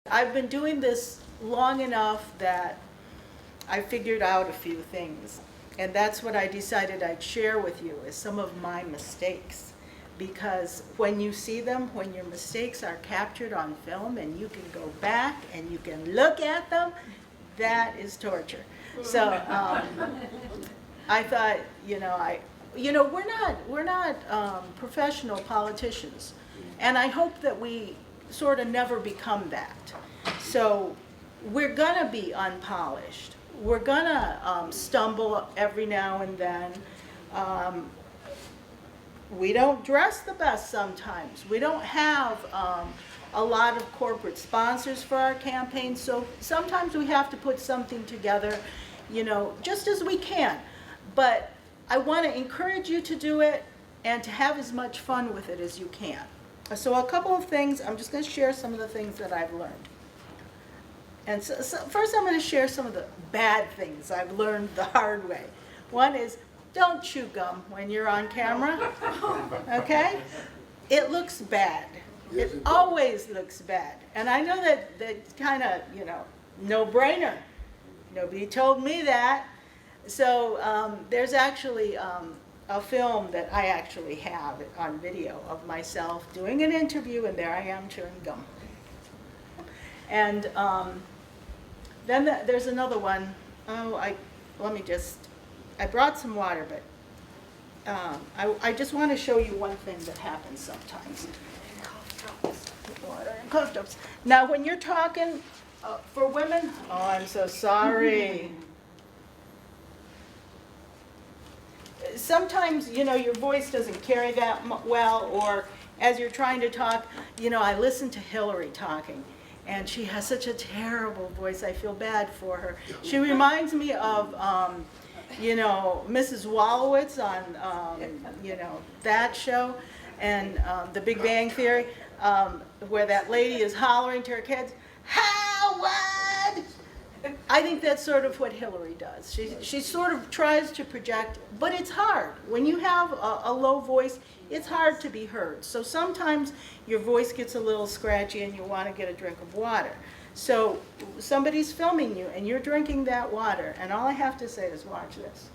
I've been doing this long enough that I figured out a few things. And that's what I decided I'd share with you, is some of my mistakes. Because when you see them, when your mistakes are captured on film and you can go back and you can look at them, that is torture. So I thought, we're not professional politicians, and I hope that we sort of never become that. So we're gonna be unpolished. We're gonna stumble every now and then. We don't dress the best sometimes. We don't have a lot of corporate sponsors for our campaigns, so sometimes we have to put something together, just as we can. But I want to encourage you to do it and to have as much fun with it as you can. So a couple of things, I'm just going to share some of the things that I've learned. And so first I'm going to share some of the bad things I've learned the hard way. One is, don't chew gum when you're on camera, okay? It looks bad. It always looks bad. And I know that's kind of, no-brainer. Nobody told me that. So there's actually a film that I actually have on video of myself doing an interview, and there I am chewing gum. And then there's another one. I brought some water, but I just want to show you one thing that happens sometimes. Water and cough drops. Now, when you're talking for women, oh, I'm so sorry. Sometimes, your voice doesn't carry that well, or as you're trying to talk, I listen to Hillary talking, and she has such a terrible voice. I feel bad for her. She reminds me of, Mrs. Wolowitz on, that show, and The Big Bang Theory, where that lady is hollering to her kids, Howard! I think that's sort of what Hillary does. She sort of tries to project, but it's hard. When you have a low voice, it's hard to be heard. So sometimes your voice gets a little scratchy and you want to get a drink of water. So somebody's filming you and you're drinking that water, and all I have to say is watch this.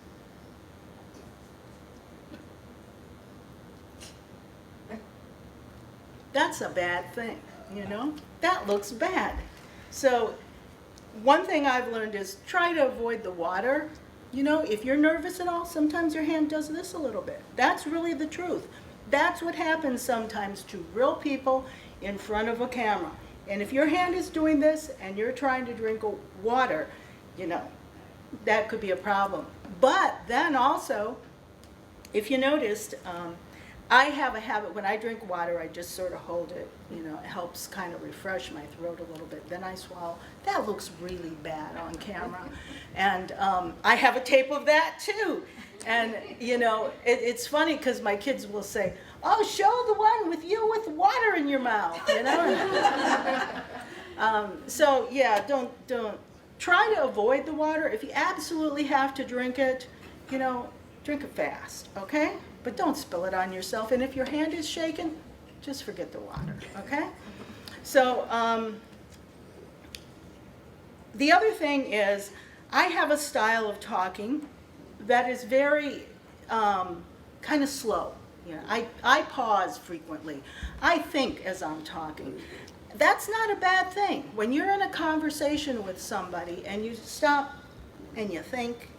That's a bad thing, That looks bad. So one thing I've learned is try to avoid the water. If you're nervous at all, sometimes your hand does this a little bit. That's really the truth. That's what happens sometimes to real people in front of a camera. And if your hand is doing this and you're trying to drink water, that could be a problem. But then also, if you noticed, I have a habit, when I drink water, I just sort of hold it, it helps kind of refresh my throat a little bit. Then I swallow. That looks really bad on camera. And I have a tape of that too. And, it's funny because my kids will say, oh, show the one with you with water in your mouth, So, yeah, don't try to avoid the water. If you absolutely have to drink it, drink it fast, okay? But don't spill it on yourself. And if your hand is shaking, just forget the water, okay? So the other thing is, I have a style of talking that is very kind of slow. I pause frequently. I think as I'm talking. That's not a bad thing. When you're in a conversation with somebody and you stop and you think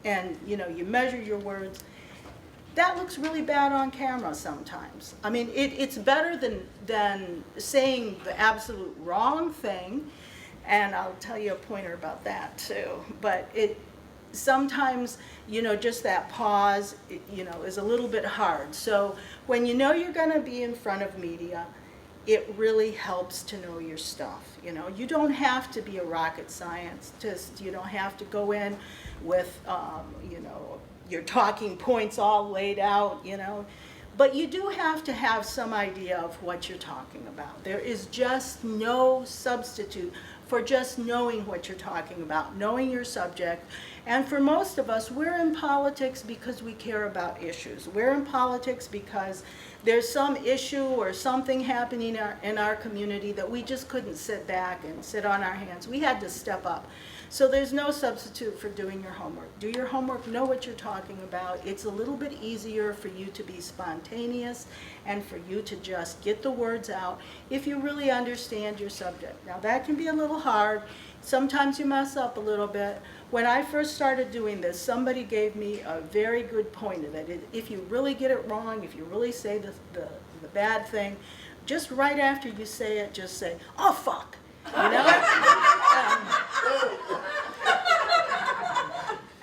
and you measure your words, that looks really bad on camera sometimes. I mean, it's better than saying the absolute wrong thing, and I'll tell you a pointer about that too. But sometimes, just that pause, is a little bit hard. So when you're going to be in front of media, it really helps to know your stuff. You don't have to be a rocket scientist. You don't have to go in with, your talking points all laid out, But you do have to have some idea of what you're talking about. There is just no substitute for just knowing what you're talking about, knowing your subject. And for most of us, we're in politics because we care about issues. We're in politics because there's some issue or something happening in our community that we just couldn't sit back and sit on our hands. We had to step up. So there's no substitute for doing your homework. Do your homework, know what you're talking about. It's a little bit easier for you to be spontaneous and for you to just get the words out if you really understand your subject. Now that can be a little hard. Sometimes you mess up a little bit. When I first started doing this, somebody gave me a very good point of it. If you really get it wrong, if you really say the bad thing, just right after you say it, just say, "Oh, fuck." You know?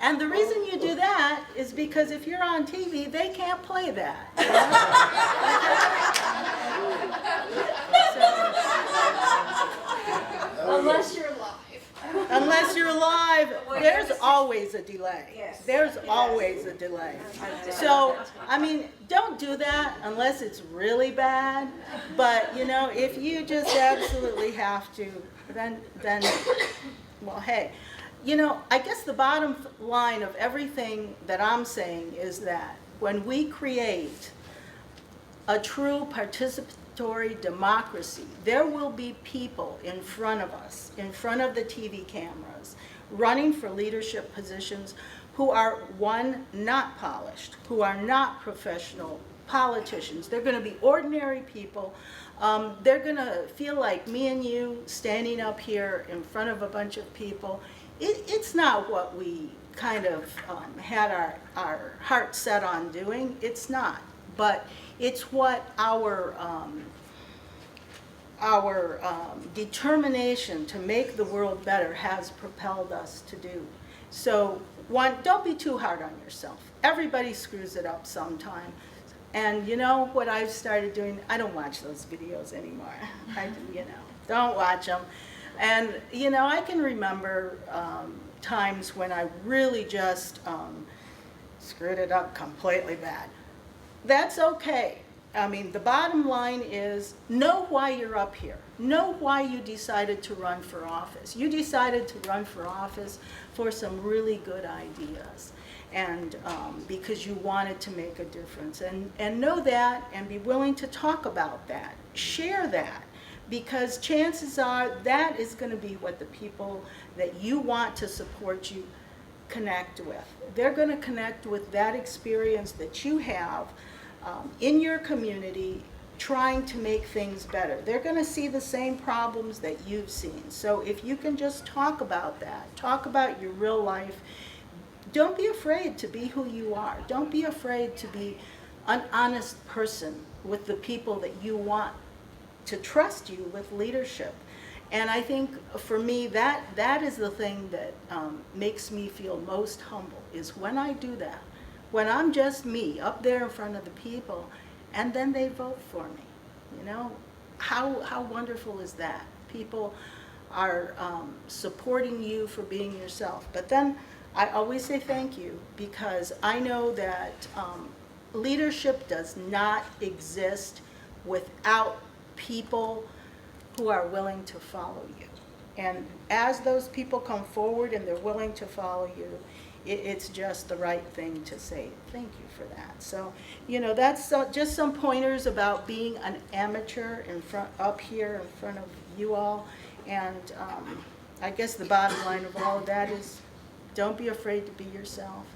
And the reason you do that is because if you're on TV, they can't play that. You know? Unless you're live. Unless you're live, there's always a delay. Yes. There's always a delay. So, I mean, don't do that unless it's really bad. But, you know, if you just absolutely have to, then well, hey. You know, I guess the bottom line of everything that I'm saying is that when we create a true participatory democracy, there will be people in front of us, in front of the TV cameras, running for leadership positions who are, one, not polished, who are not professional politicians. They're going to be ordinary people. They're going to feel like me and you standing up here in front of a bunch of people. It's not what we kind of had our heart set on doing. It's not. But it's what our determination to make the world better has propelled us to do. So, one, don't be too hard on yourself. Everybody screws it up sometime. And you know what I've started doing? I don't watch those videos anymore. Don't watch them. And, you know, I can remember times when I really just screwed it up completely bad. That's okay. I mean, the bottom line is know why you're up here. Know why you decided to run for office. You decided to run for office for some really good ideas. And because you wanted to make a difference. And know that and be willing to talk about that. Share that. Because chances are that is going to be what the people that you want to support you connect with. They're going to connect with that experience that you have in your community trying to make things better. They're going to see the same problems that you've seen. So if you can just talk about that, talk about your real life, don't be afraid to be who you are. Don't be afraid to be an honest person with the people that you want to trust you with leadership. And I think for me that is the thing that makes me feel most humble, is when I do that, when I'm just me up there in front of the people and then they vote for me. You know, how wonderful is that? People are supporting you for being yourself. But then I always say thank you, because I know that leadership does not exist without people who are willing to follow you. And as those people come forward and they're willing to follow you, it's just the right thing to say thank you for that. So, you know, that's just some pointers about being an amateur up here in front of you all. And I guess the bottom line of all of that is don't be afraid to be yourself.